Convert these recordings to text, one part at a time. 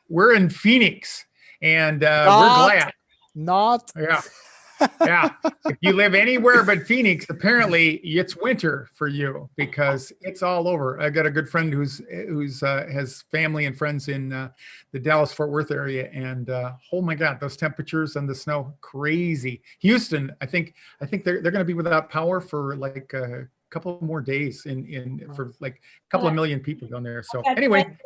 we're in Phoenix, and we're glad. Yeah. Yeah. If you live anywhere but Phoenix, apparently it's winter for you because it's all over. I got a good friend who's has family and friends in the Dallas-Fort Worth area, and oh my God, those temperatures and the snow, crazy. Houston, I think they're going to be without power for like a couple more days for like a couple of million people down there. So anyway,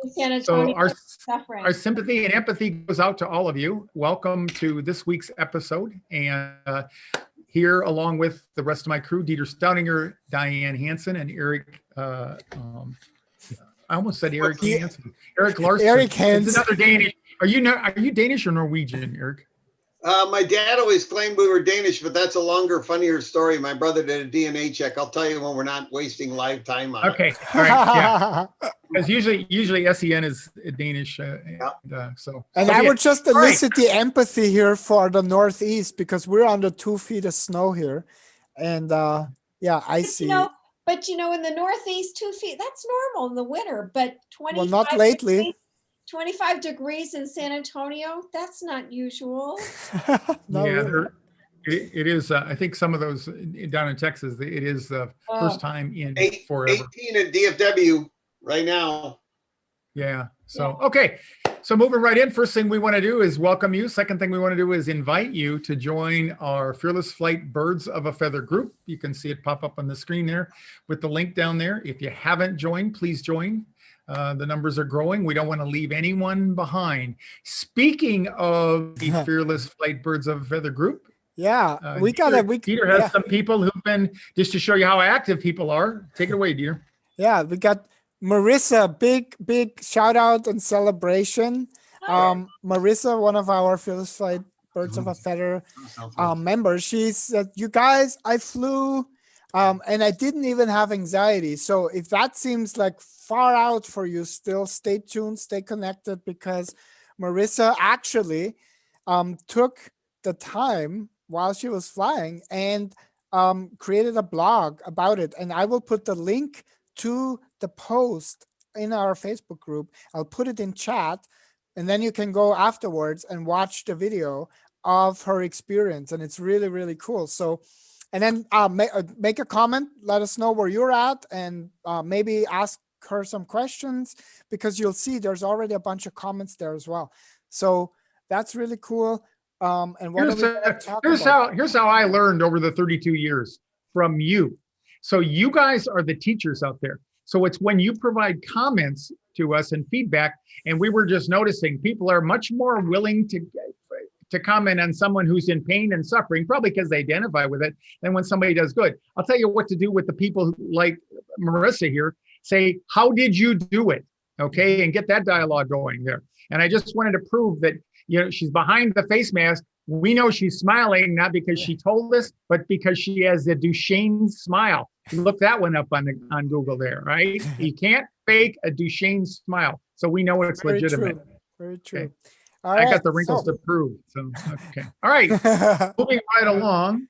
so our sympathy and empathy goes out to all of you. Welcome to this week's episode, and here along with the rest of my crew, Dieter Staudinger, Diane Hansen, and Eric. I almost said Eric Hansen. Eric Larson. Eric Hansen. It's another Danish. Are you Danish or Norwegian, Eric? My dad always claimed we were Danish, but that's a longer, funnier story. My brother did a DNA check. I'll tell you when we're not wasting live time on it. Okay, all right, yeah. Because usually SEN is Danish, so. And I would just elicit the empathy here for the Northeast because we're under 2 feet of snow here, and I see. But in the Northeast, 2 feet, that's normal in the winter. But 25 well, not lately. 25 degrees in San Antonio, that's not usual. It is. I think some of those down in Texas, it is the first time in forever. 18 at DFW right now. Yeah. So, okay. So moving right in, first thing we want to do is welcome you. Second thing we want to do is invite you to join our Fearless Flight Birds of a Feather group. You can see it pop up on the screen there with the link down there. If you haven't joined, please join. The numbers are growing. We don't want to leave anyone behind. Speaking of the Fearless Flight Birds of a Feather group. Yeah, Dieter has some people who've been, just to show you how active people are. Take it away, Dieter. Yeah, we got Marissa, big shout out and celebration. Marissa, one of our Fearless Flight Birds of a Feather members. She's you guys, I flew and I didn't even have anxiety. So if that seems like far out for you still, stay tuned, stay connected, because Marissa actually took the time while she was flying and created a blog about it. And I will put the link to the post in our Facebook group. I'll put it in chat, and then you can go afterwards and watch the video of her experience. And it's really, really cool. So, and then make a comment, let us know where you're at, and maybe ask her some questions, because you'll see there's already a bunch of comments there as well. So that's really cool. And what here's how I learned over the 32 years from you. So you guys are the teachers out there. So it's when you provide comments to us and feedback, and we were just noticing people are much more willing to comment on someone who's in pain and suffering, probably because they identify with it, than when somebody does good. I'll tell you what to do with the people like Marissa here. Say, how did you do it? Okay, and get that dialogue going there. And I just wanted to prove that, she's behind the face mask. We know she's smiling, not because she told us, but because she has a Duchenne smile. Look that one up on Google there, right? You can't fake a Duchenne smile. So we know it's Very legitimate. True. Very true. Okay. All I right, got the wrinkles to prove. So, okay. All right. Moving right along.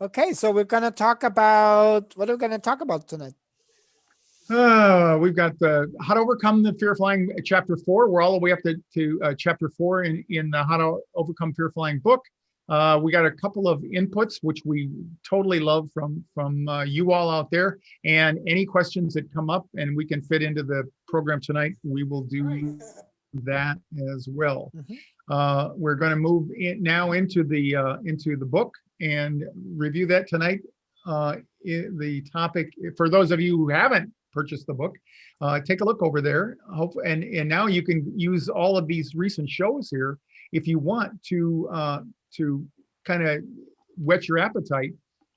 Okay, so we're going to talk about, what are we going to talk about tonight? We've got how to overcome the fear of flying, chapter 4. We're all the way up to chapter 4 in the How to Overcome Fear of Flying book. We got a couple of inputs, which we totally love from you all out there. And any questions that come up and we can fit into the program tonight, we will do that as well. Mm-hmm. We're going to move now into the book and review that tonight. The topic, for those of you who haven't purchased the book, take a look over there. And now you can use all of these recent shows here if you want to kind of whet your appetite,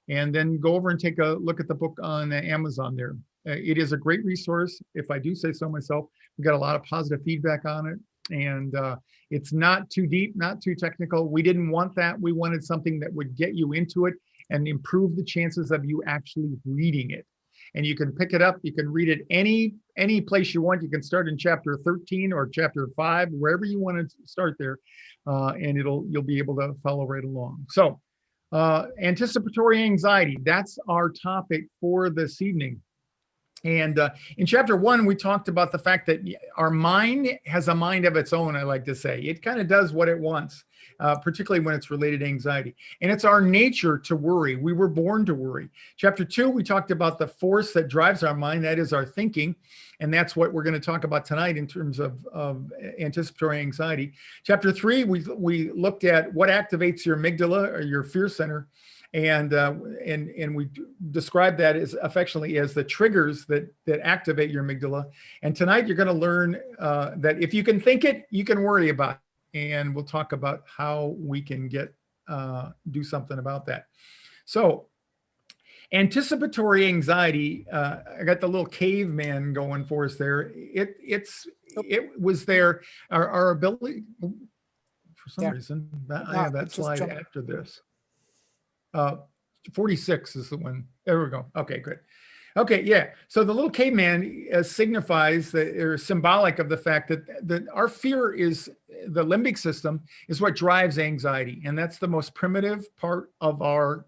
and then go over and take a look at the book on Amazon there. It is a great resource, if I do say so myself. We got a lot of positive feedback on it, and it's not too deep, not too technical. We didn't want that. We wanted something that would get you into it and improve the chances of you actually reading it. And you can pick it up. You can read it any place you want. You can start in chapter 13 or chapter 5, wherever you want to start there, and you'll be able to follow right along. So, anticipatory anxiety. That's our topic for this evening. And in chapter 1, we talked about the fact that our mind has a mind of its own, I like to say. It kind of does what it wants, particularly when it's related to anxiety. And it's our nature to worry. We were born to worry. Chapter 2, we talked about the force that drives our mind, that is our thinking. And that's what we're going to talk about tonight in terms of anticipatory anxiety. Chapter 3, we looked at what activates your amygdala or your fear center. And we describe that as affectionately as the triggers that activate your amygdala. And tonight you're going to learn that if you can think it, you can worry about it. And we'll talk about how we can do something about that. So anticipatory anxiety, I got the little caveman going for us there. It was there, our ability, for some reason, I have that slide after this. 46 is the one. There we go. Okay, good. Okay, yeah. So the little caveman signifies that, or symbolic of the fact that our fear is the limbic system is what drives anxiety, and that's the most primitive part of our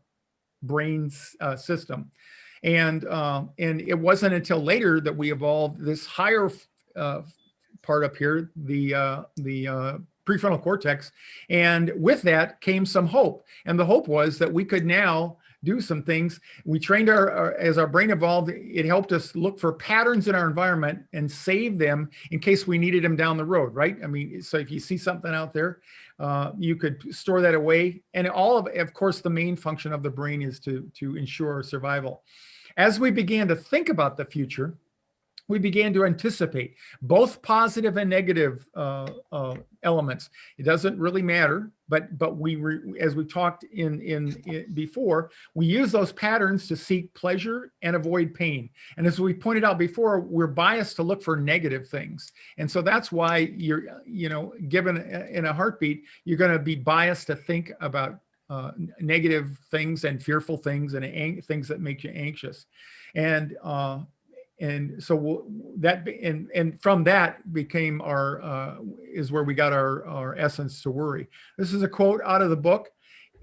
brain's system. And it wasn't until later that we evolved this higher part up here, the prefrontal cortex. And with that came some hope. And the hope was that we could now do some things. We trained as our brain evolved, it helped us look for patterns in our environment and save them in case we needed them down the road, right? I mean, so if you see something out there, you could store that away. And of course, the main function of the brain is to ensure our survival. As we began to think about the future, we began to anticipate both positive and negative elements. It doesn't really matter, but as we talked in before, we use those patterns to seek pleasure and avoid pain. And as we pointed out before, we're biased to look for negative things. And so that's why given in a heartbeat, you're going to be biased to think about negative things and fearful things and things that make you anxious. And so and from that became is where we got our essence to worry. This is a quote out of the book,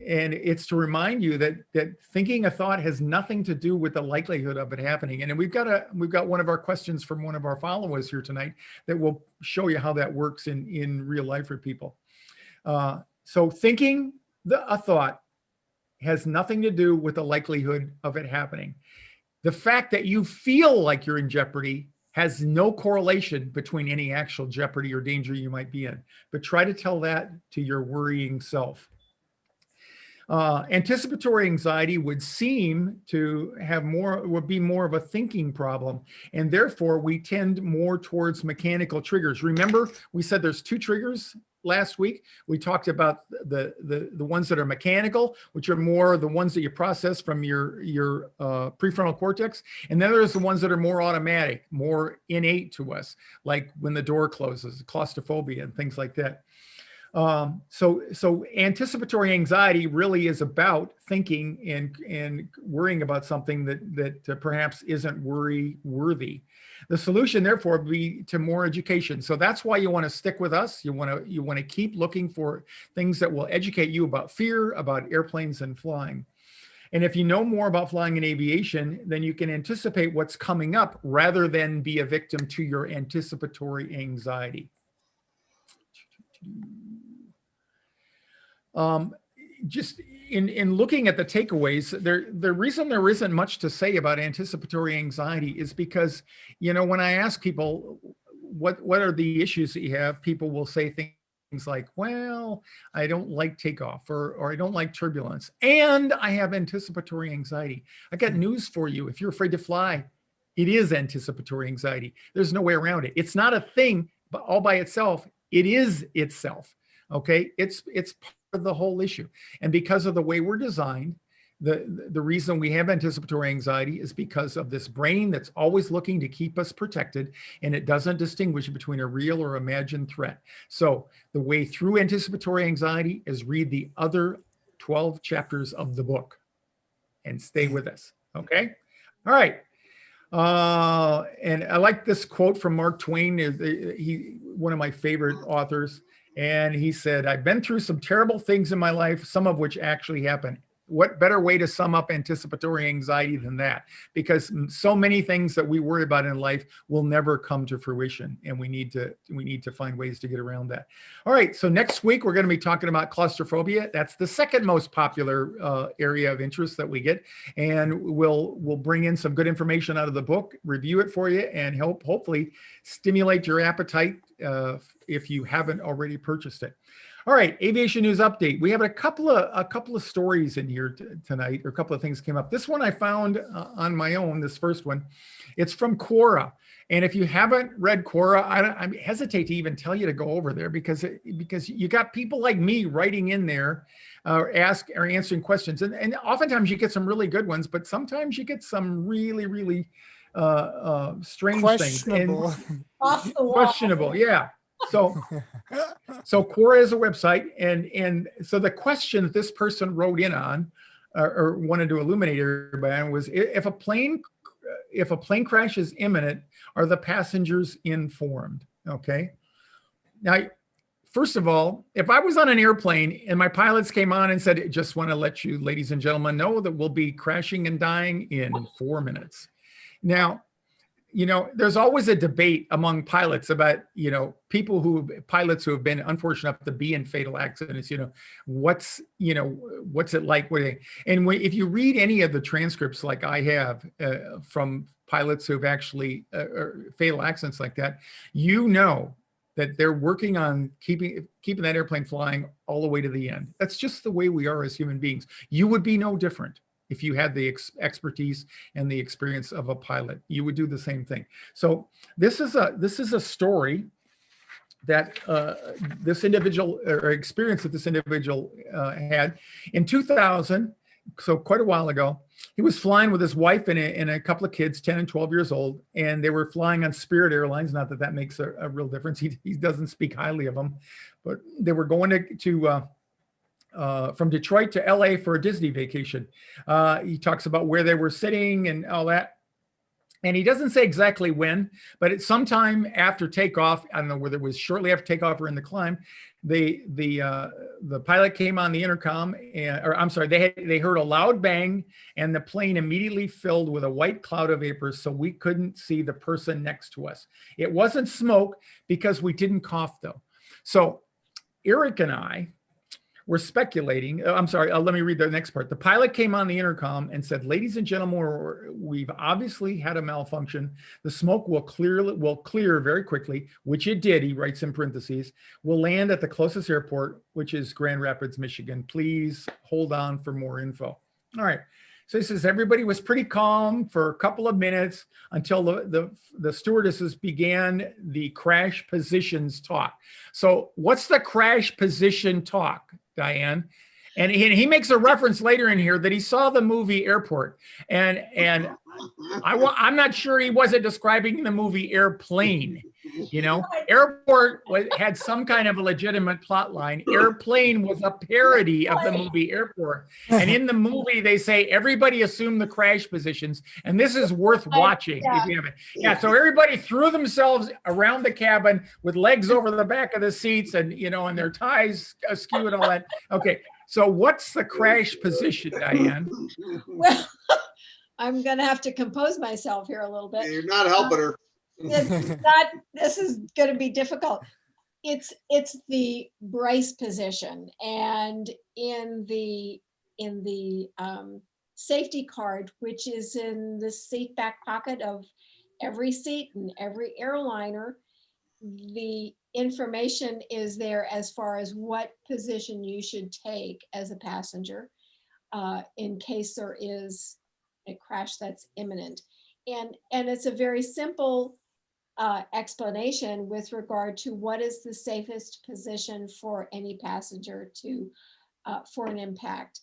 and it's to remind you that thinking a thought has nothing to do with the likelihood of it happening. And we've got one of our questions from one of our followers here tonight that will show you how that works in real life for people. So thinking a thought has nothing to do with the likelihood of it happening. The fact that you feel like you're in jeopardy has no correlation between any actual jeopardy or danger you might be in. But try to tell that to your worrying self. Anticipatory anxiety would seem to would be more of a thinking problem, and therefore we tend more towards mechanical triggers. Remember, we said there's 2 triggers last week. We talked about the ones that are mechanical, which are more the ones that you process from your prefrontal cortex, and then there's the ones that are more automatic, more innate to us, like when the door closes, claustrophobia, and things like that. So anticipatory anxiety really is about thinking and worrying about something that perhaps isn't worry worthy. The solution, therefore, would be to more education. So that's why you want to stick with us. You want to keep looking for things that will educate you about fear, about airplanes and flying. And if you know more about flying and aviation, then you can anticipate what's coming up rather than be a victim to your anticipatory anxiety. Just in looking at the takeaways, the reason there isn't much to say about anticipatory anxiety is because, when I ask people what are the issues that you have, people will say things like, well, I don't like takeoff, or I don't like turbulence, and I have anticipatory anxiety. I got news for you. If you're afraid to fly, it is anticipatory anxiety. There's no way around it. It's not a thing, but all by itself, it is itself. Okay, it's part of the whole issue. And because of the way we're designed, the reason we have anticipatory anxiety is because of this brain that's always looking to keep us protected, and it doesn't distinguish between a real or imagined threat. So the way through anticipatory anxiety is read the other 12 chapters of the book and stay with us. Okay, all right. And I like this quote from Mark Twain. One of my favorite authors. And he said, I've been through some terrible things in my life, some of which actually happened. what better way to sum up anticipatory anxiety than that? Because so many things that we worry about in life will never come to fruition, and we need to find ways to get around that. All right, so next week we're going to be talking about claustrophobia. That's the second most popular area of interest that we get, and we'll bring in some good information out of the book, review it for you, and hopefully stimulate your appetite if you haven't already purchased it. All right, aviation news update. We have a couple of stories in here tonight, or a couple of things came up. This one I found on my own. This first one, it's from Quora, and if you haven't read Quora, I hesitate to even tell you to go over there because you got people like me writing in there, answering questions, and oftentimes you get some really good ones, but sometimes you get some really strange Questionable. things. Off the wall. Questionable, yeah. So Quora is a website, and so the question that this person wrote in on, or wanted to illuminate everybody on, was if a plane crash is imminent, are the passengers informed? Okay. Now, first of all, if I was on an airplane and my pilots came on and said, "Just want to let you, ladies and gentlemen, know that we'll be crashing and dying in 4 minutes." Now, there's always a debate among pilots about, pilots who have been unfortunate enough to be in fatal accidents, what's it like? If you read any of the transcripts like I have from pilots who've actually fatal accidents like that, that they're working on keeping that airplane flying all the way to the end. That's just the way we are as human beings. You would be no different. If you had the expertise and the experience of a pilot, you would do the same thing. So this is a story that this individual, or experience that this individual had in 2000. So quite a while ago, he was flying with his wife and a couple of kids, 10 and 12 years old, and they were flying on Spirit Airlines. Not that makes a real difference. He doesn't speak highly of them, but they were going to from Detroit to LA for a Disney vacation. He talks about where they were sitting and all that. And he doesn't say exactly when, but it's sometime after takeoff. I don't know whether it was shortly after takeoff or in the climb. The pilot came on the intercom, they heard a loud bang, and the plane immediately filled with a white cloud of vapor, so we couldn't see the person next to us. It wasn't smoke because we didn't cough though. So Eric and I were speculating. Let me read the next part. The pilot came on the intercom and said, "Ladies and gentlemen, we've obviously had a malfunction. The smoke will clear very quickly," which it did. He writes in parentheses. "We'll land at the closest airport, which is Grand Rapids, Michigan. Please hold on for more info." All right. So he says everybody was pretty calm for a couple of minutes until the stewardesses began the crash positions talk. So what's the crash position talk, Diane? And he makes a reference later in here that he saw the movie Airport, and I'm not sure he wasn't describing the movie Airplane. Airport had some kind of a legitimate plot line. Airplane was a parody of the movie Airport, and in the movie they say everybody assume the crash positions, and this is worth watching if you haven't. Yeah, so everybody threw themselves around the cabin with legs over the back of the seats, and and their ties askew and all that. Okay. So what's the crash position, Diane? Well, I'm going to have to compose myself here a little bit. You're not helping her. This is going to be difficult. It's the brace position, and in the safety card, which is in the seat back pocket of every seat and every airliner, the information is there as far as what position you should take as a passenger in case there is a crash that's imminent. And it's a very simple explanation with regard to what is the safest position for any passenger for an impact.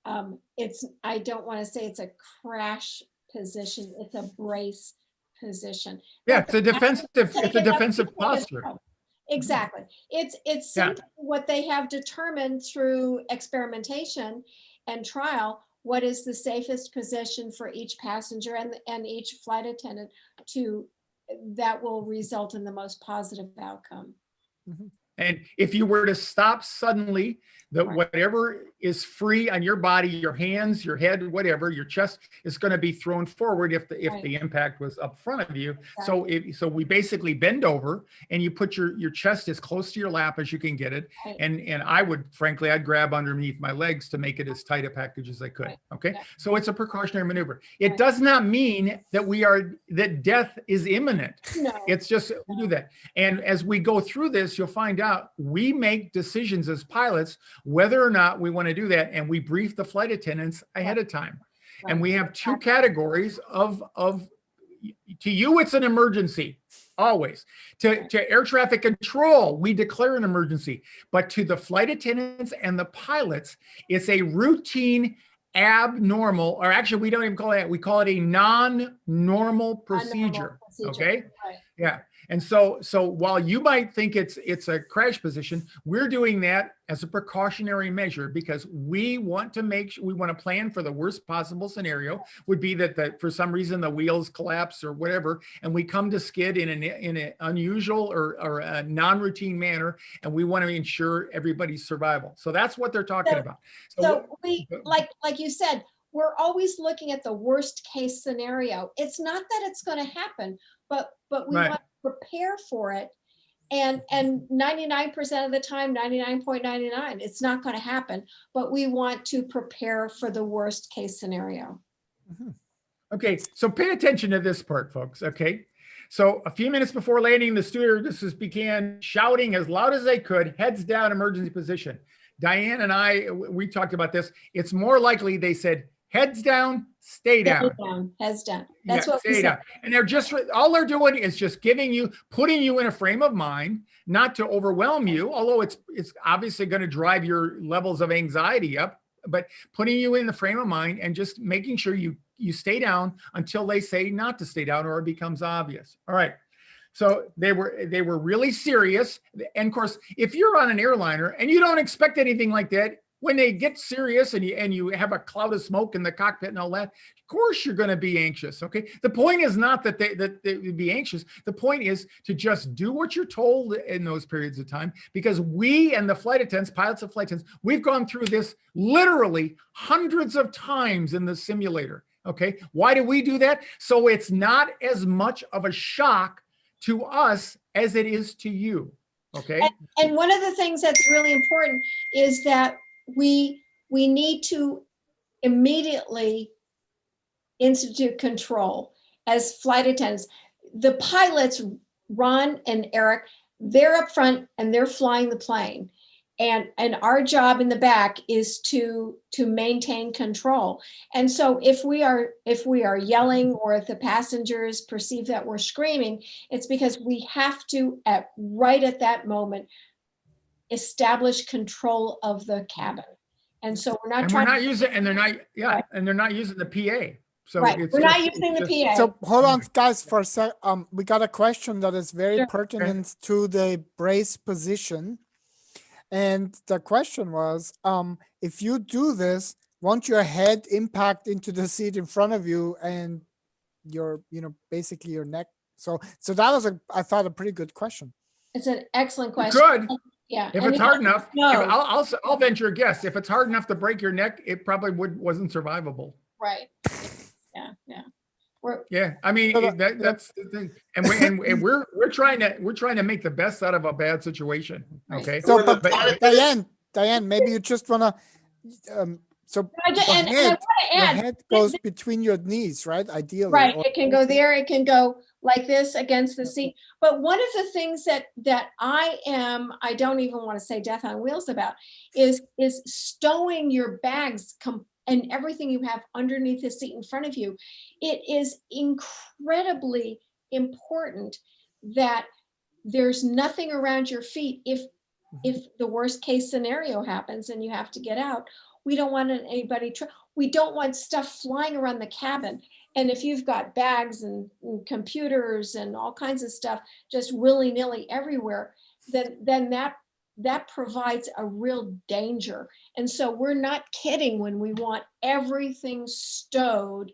I don't want to say it's a crash position, it's a brace position. Yeah, it's a defensive posture. Exactly. It's simply what they have determined through experimentation and trial, what is the safest position for each passenger and each flight attendant that will result in the most positive outcome. And if you were to stop suddenly, that Right. whatever is free on your body, your hands, your head, whatever, your chest is going to be thrown forward if the Right. impact was up front of you. Exactly. So we basically bend over and you put your chest as close to your lap as you can get it. Right. And I would, frankly, I'd grab underneath my legs to make it as tight a package as I could. Right. Okay. Yeah. So it's a precautionary maneuver. It Right. does not mean that death is imminent. No. It's just, we do that. And as we go through this, you'll find out we make decisions as pilots, whether or not we want to do that. And we brief the flight attendants ahead of time. And we have two categories of, to you, it's an emergency, always. To air traffic control, we declare an emergency. But to the flight attendants and the pilots, it's a routine abnormal, or actually we don't even call it, we call it a non-normal procedure. Okay. Right. Yeah. And so while you might think it's a crash position, we're doing that as a precautionary measure because we want to plan for the worst possible scenario would be that for some reason the wheels collapse or whatever, and we come to skid in an unusual or a non-routine manner, and we want to ensure everybody's survival. So that's what they're talking about. So we, like you said, we're always looking at the worst case scenario. It's not that it's going to happen, but we Right. want to prepare for it. And 99% of the time, 99.99, it's not going to happen, but we want to prepare for the worst case scenario. Okay, so pay attention to this part, folks, okay? So a few minutes before landing, the stewardesses began shouting as loud as they could, heads down, emergency position. Diane and I, we talked about this. It's more likely they said, heads down, stay down. Heads down. That's what we stay said. down. And they're just, all they're doing is just putting you in a frame of mind, not to overwhelm you, although it's obviously going to drive your levels of anxiety up, but putting you in the frame of mind and just making sure you stay down until they say not to stay down or it becomes obvious. All right. So they were really serious. And of course, if you're on an airliner and you don't expect anything like that, when they get serious and you have a cloud of smoke in the cockpit and all that, of course you're going to be anxious. Okay. The point is not that they would be anxious. The point is to just do what you're told in those periods of time, because we and the flight attendants, pilots and flight attendants, we've gone through this literally hundreds of times in the simulator. Okay. Why do we do that? So it's not as much of a shock to us as it is to you. Okay. And one of the things that's really important is that we need to immediately institute control as flight attendants. The pilots, Ron and Eric, they're up front and they're flying the plane. And our job in the back is to maintain control. And so if we are yelling or if the passengers perceive that we're screaming, it's because we have to right at that moment establish control of the cabin. And so we're not and they're not using the PA. So right. We're not using the PA. So hold on, guys, for a sec. We got a question that is very Sure. pertinent to the brace position. And the question was, if you do this, won't your head impact into the seat in front of you and your, basically your neck? So that was I thought a pretty good question. It's an excellent question. Good. Yeah. If it's hard enough, No. I'll venture a guess. If it's hard enough to break your neck, it probably wasn't survivable. Right. Yeah. Yeah, I mean that's the thing, and we're trying to make the best out of a bad situation. Okay. So, but Diane, maybe you just wanna. So And I want to your add, head goes between your knees, right? Ideally, right? or- It can go there. It can go like this against the seat. But one of the things that I don't even want to say death on wheels about is stowing your bags and everything you have underneath the seat in front of you. It is incredibly important that there's nothing around your feet if the worst case scenario happens and you have to get out. We don't want anybody we don't want stuff flying around the cabin. And if you've got bags and computers and all kinds of stuff just willy-nilly everywhere, then that provides a real danger. And so we're not kidding when we want everything stowed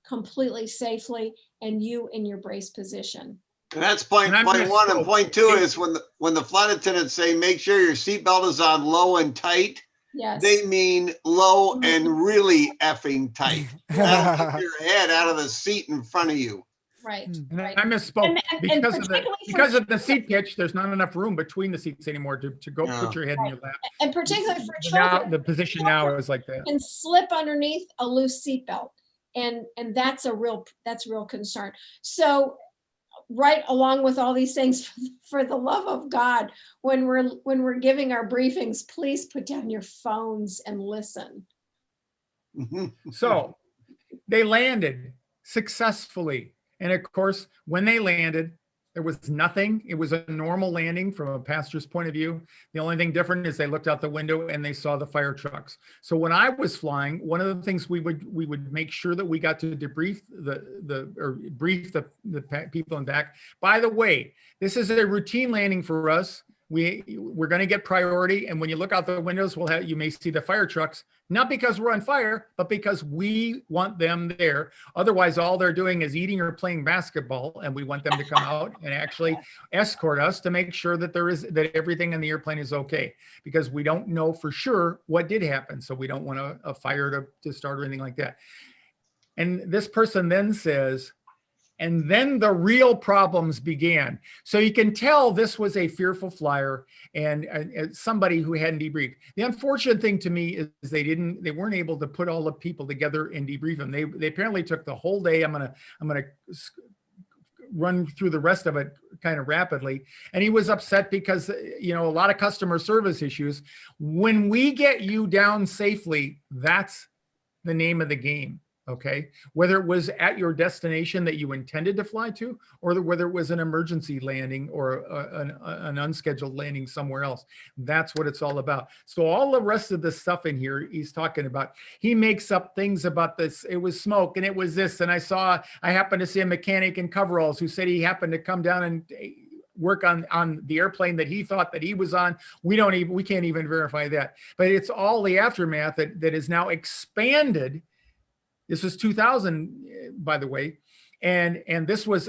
completely safely and you in your brace position. And that's point one, and point two is when the flight attendants say, make sure your seatbelt is on low and tight. Yes. they mean low and really effing tight. That'll keep your head out of the seat in front of you. Right. And right. I misspoke And because of the particularly for because of the seat pitch. There's not enough room between the seats anymore to go Yeah. put your head in your lap. And particularly for Now children, the position now is like that. can slip underneath a loose seatbelt, and that's real concern. So right along with all these things, for the love of God, when we're giving our briefings, please put down your phones and listen. So they landed successfully. And of course, when they landed, there was nothing. It was a normal landing from a passenger's point of view. The only thing different is they looked out the window and they saw the fire trucks. So when I was flying, one of the things we would make sure that we got to debrief brief the people in back. By the way, this is a routine landing for us. We're going to get priority, and when you look out the windows, you may see the fire trucks, not because we're on fire, but because we want them there. Otherwise, all they're doing is eating or playing basketball, and we want them to come out and actually escort us to make sure that that everything in the airplane is okay, because we don't know for sure what did happen, so we don't want a fire to start or anything like that. And this person then says, and then the real problems began. So you can tell this was a fearful flyer and somebody who hadn't debriefed. The unfortunate thing to me is they weren't able to put all the people together and debrief them. They apparently took the whole day. I'm gonna run through the rest of it kind of rapidly. And he was upset because, a lot of customer service issues. When we get you down safely, that's the name of the game. Okay, whether it was at your destination that you intended to fly to, or whether it was an emergency landing or an unscheduled landing somewhere else, that's what it's all about. So all the rest of the stuff in here he's talking about, he makes up things about this. It was smoke and it was this, and I happened to see a mechanic in coveralls who said he happened to come down and work on the airplane that he thought that he was on. We can't even verify that, but it's all the aftermath that is now expanded. This was 2000, by the way, and this was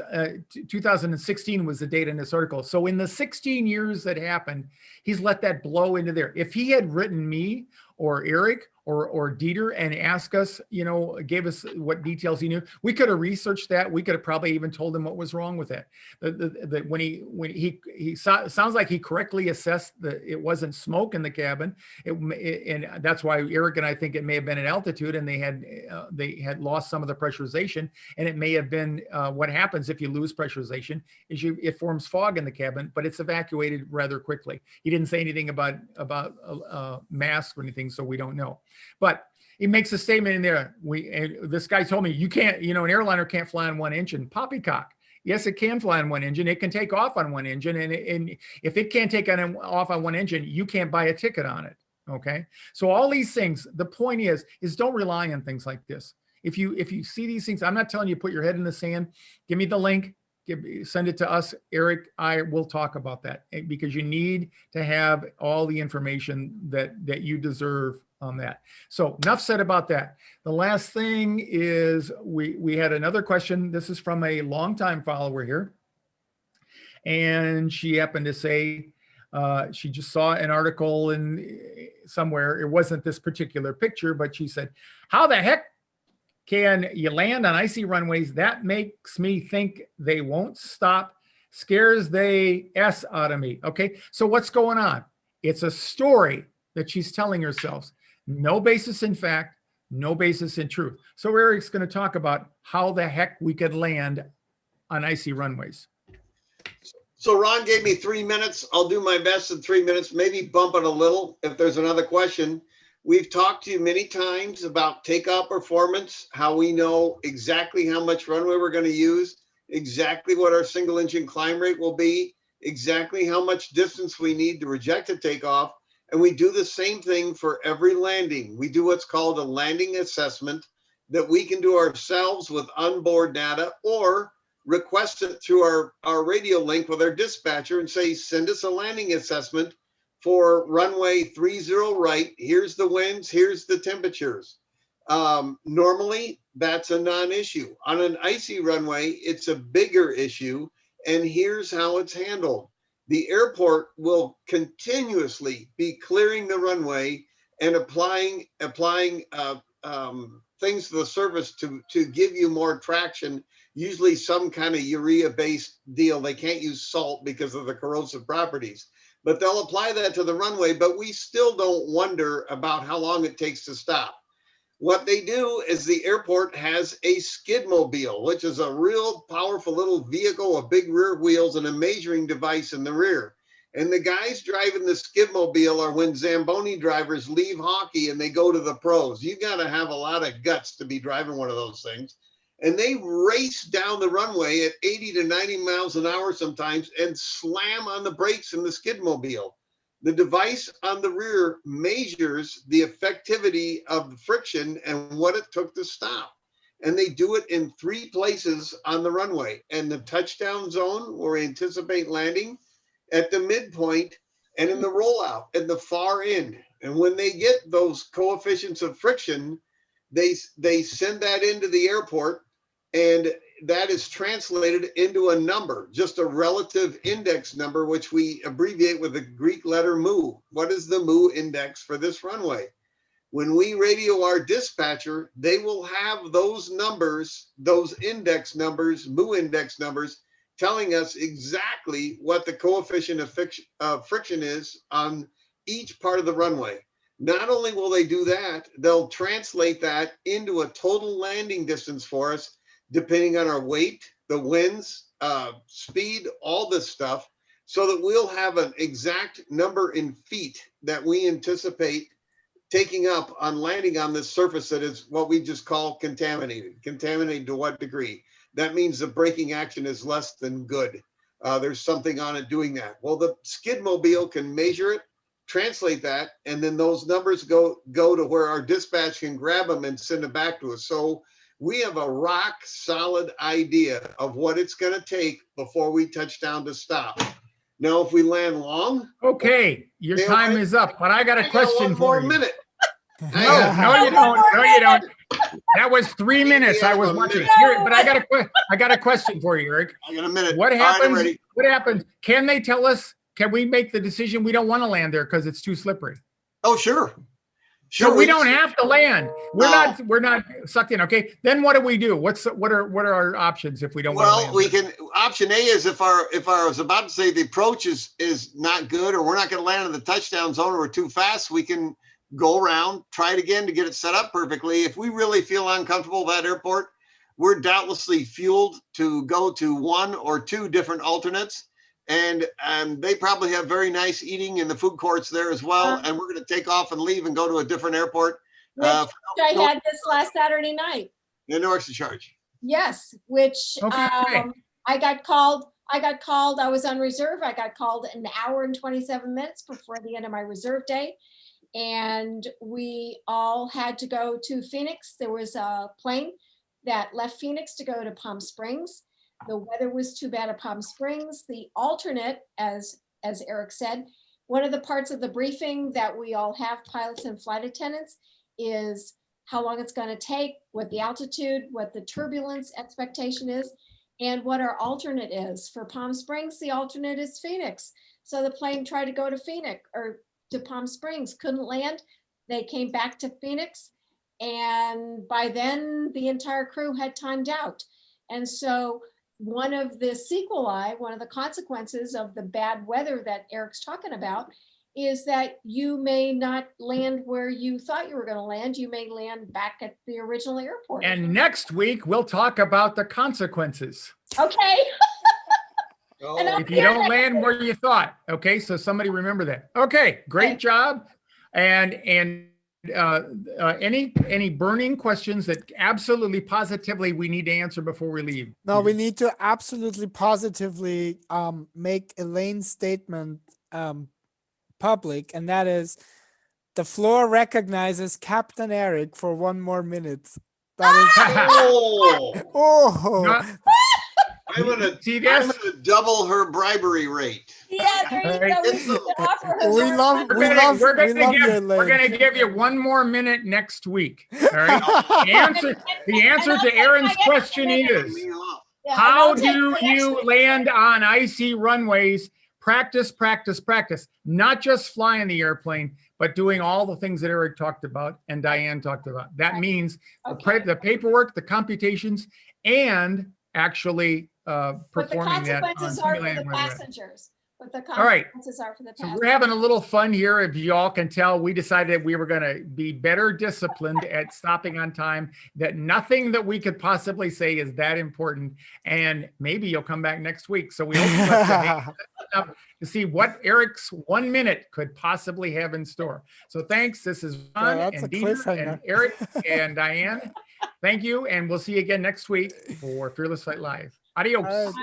2016 was the date in this article. So in the 16 years that happened, he's let that blow into there. If he had written me or Eric or Dieter and asked us, gave us what details he knew, we could have researched that. We could have probably even told him what was wrong with that. When he sounds like he correctly assessed that it wasn't smoke in the cabin, and that's why Eric and I think it may have been at altitude, and they had lost some of the pressurization, and it may have been what happens if you lose pressurization is it forms fog in the cabin, but it's evacuated rather quickly. He didn't say anything about mask or anything, so we don't know. But he makes a statement in there. This guy told me, you can't, an airliner can't fly on one engine. Poppycock. Yes, it can fly on one engine. It can take off on one engine. And if it can't take off on one engine, you can't buy a ticket on it. Okay. So all these things, the point is don't rely on things like this. If you see these things, I'm not telling you put your head in the sand. Give me the link. Send it to us. Eric, I will talk about that, because you need to have all the information that you deserve on that. So enough said about that. The last thing is we had another question. This is from a longtime follower here. And she happened to say, she just saw an article in somewhere. It wasn't this particular picture, but she said, how the heck can you land on icy runways? That makes me think they won't stop. Scares the S out of me. Okay, so what's going on? It's a story that she's telling herself. No basis in fact, no basis in truth. So Eric's going to talk about how the heck we could land on icy runways. So Ron gave me 3 minutes. I'll do my best in 3 minutes, maybe bump it a little if there's another question. We've talked to you many times about takeoff performance, how we know exactly how much runway we're going to use, exactly what our single engine climb rate will be, exactly how much distance we need to reject a takeoff. And we do the same thing for every landing. We do what's called a landing assessment that we can do ourselves with onboard data, or request it through our radio link with our dispatcher and say, send us a landing assessment for runway 30 right. Here's the winds, here's the temperatures. Normally, that's a non-issue. On an icy runway, it's a bigger issue, and here's how it's handled. The airport will continuously be clearing the runway and applying things to the surface to give you more traction, usually some kind of urea-based deal. They can't use salt because of the corrosive properties, but they'll apply that to the runway, but we still don't wonder about how long it takes to stop. What they do is the airport has a skidmobile, which is a real powerful little vehicle with big rear wheels and a measuring device in the rear. And the guys driving the skidmobile are when Zamboni drivers leave hockey and they go to the pros. You got to have a lot of guts to be driving one of those things. And they race down the runway at 80 to 90 miles an hour sometimes and slam on the brakes in the skidmobile. The device on the rear measures the effectivity of the friction and what it took to stop. And they do it in 3 places on the runway: and the touchdown zone where we anticipate landing, at the midpoint, and in the rollout at the far end. And when they get those coefficients of friction, they send that into the airport, and that is translated into a number, just a relative index number, which we abbreviate with the Greek letter mu. What is the mu index for this runway? When we radio our dispatcher, they will have those numbers, those index numbers, mu index numbers, telling us exactly what the coefficient of friction is on each part of the runway. Not only will they do that, they'll translate that into a total landing distance for us, depending on our weight, the winds, speed, all this stuff, so that we'll have an exact number in feet that we anticipate taking up on landing on this surface that is what we just call contaminated. Contaminated to what degree? That means the braking action is less than good. There's something on it doing that. Well, the skidmobile can measure it, translate that, and then those numbers go to where our dispatch can grab them and send it back to us. So we have a rock solid idea of what it's going to take before we touch down to stop. Now, if we land long. Okay, your time is up, but I got a question for you. Minute. No, you don't. No, you don't. That was 3 minutes. I was watching. Here, but I got a question for you, Eric. I got a minute. What happens? Right, what happens? Can they tell us? Can we make the decision we don't want to land there because it's too slippery? Oh, sure. So we don't have to land. We're not sucked in. Okay. Then what do we do? What are our options if we don't want to land? Well, we can. Option A is if I was about to say the approach is not good, or we're not going to land in the touchdown zone, or we're too fast, we can go around, try it again to get it set up perfectly. If we really feel uncomfortable with that airport, we're doubtlessly fueled to go to 1 or 2 different alternates. And they probably have very nice eating in the food courts there as well. And we're going to take off and leave and go to a different airport. I had this last Saturday night. No extra charge. Yes, which Okay. I got called. I was on reserve. I got called an hour and 27 minutes before the end of my reserve day. And we all had to go to Phoenix. There was a plane that left Phoenix to go to Palm Springs. The weather was too bad at Palm Springs. The alternate, as Eric said, one of the parts of the briefing that we all have, pilots and flight attendants, is how long it's going to take, what the altitude, what the turbulence expectation is, and what our alternate is. For Palm Springs, the alternate is Phoenix. So the plane tried to go to Phoenix or to Palm Springs, couldn't land. They came back to Phoenix, and by then the entire crew had timed out. And so one of the sequelae, one of the consequences of the bad weather that Eric's talking about, is that you may not land where you thought you were going to land. You may land back at the original airport. And next week we'll talk about the consequences. Okay. If you don't land where you thought. Okay, so somebody remember that. Okay, great job. And any burning questions that absolutely positively we need to answer before we leave? No, we need to absolutely positively make Elaine's statement public, and that is the floor recognizes Captain Eric for 1 more minute. That is I'm gonna double her bribery rate. Yeah, there you go. We should offer her We more love money. We're going to give you 1 more minute next week. All right. The answer to Aaron's question is, how do you land on icy runways practice, practice, practice, not just flying the airplane, but doing all the things that Eric talked about and Diane talked about. That Right. means Okay. the paperwork, the computations, and actually What the performing that on consequences are for simulated the weather. passengers. What the All right. consequences are for the So passengers. we're having a little fun here. If y'all can tell, we decided we were going to be better disciplined at stopping on time, that nothing that we could possibly say is that important. And maybe you'll come back next week. So we hope you left your hand up to see what Eric's 1 minute could possibly have in store. So thanks. This is Ron that's a and Dina cliffhanger. and Eric and Diane. Thank you. And we'll see you again next week for Fearless Flight Live. Adios. All right.